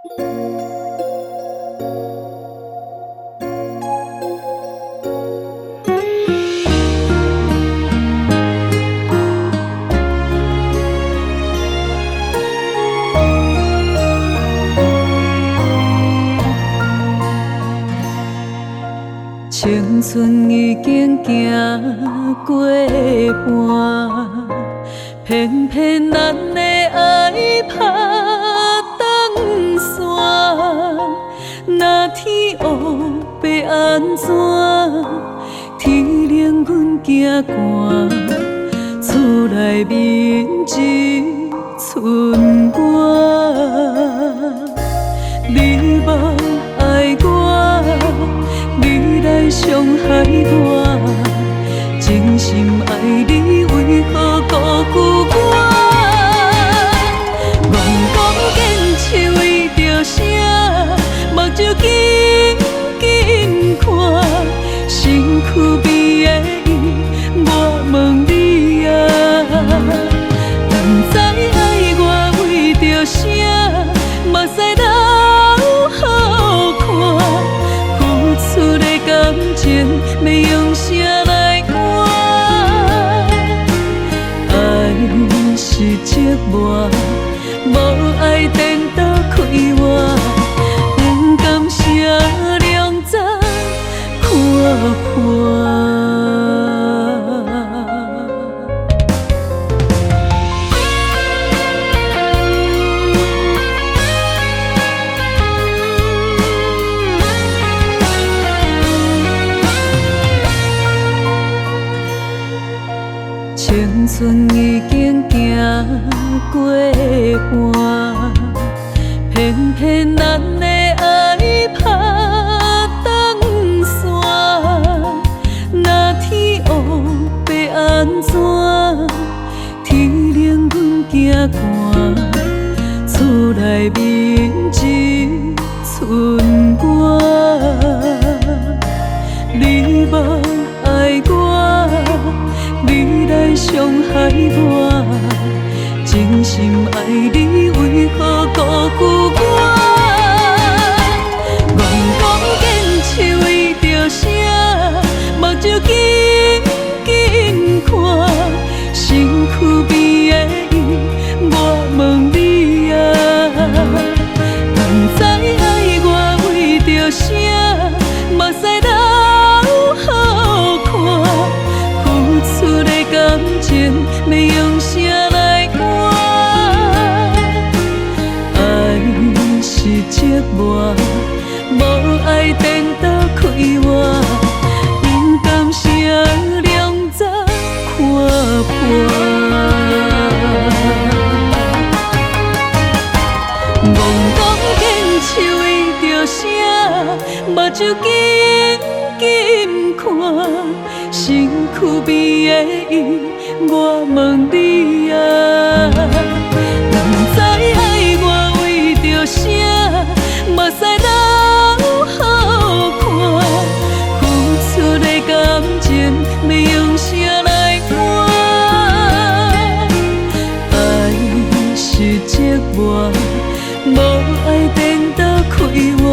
青春已经行过半，偏偏咱的爱拍东山。若天黑要安怎？天冷阮惊寒，厝内面只剩我。你无爱我，你来伤害我，真心爱你，为何辜负我？戆戆坚持为着啥？目睭紧紧看，身躯边的伊，我问你啊，不知爱我为着啥？目屎流好看，付出的感情要用啥来换？爱是折磨，无爱颠倒开我，不甘心两再看破。青春已经行过半，偏偏咱的爱拍东山。若天黑要安怎？天冷阮惊寒，厝内面只剩我。你无爱我，你来伤害我，真心爱你，为何辜负我？戆戆坚持为着啥？目睭紧紧看，身躯边的伊，我问你啊，不知爱我为着啥？目屎流好看，付出的感情要用啥来换？爱是折磨，无爱颠倒开我，不甘心两再看破。戆戆坚持为着啥？目睭紧紧看，身躯边的伊，我问你啊，不知爱我为着啥？目屎流好看，付出的感情要用啥来换？爱是折磨，无爱颠倒开我。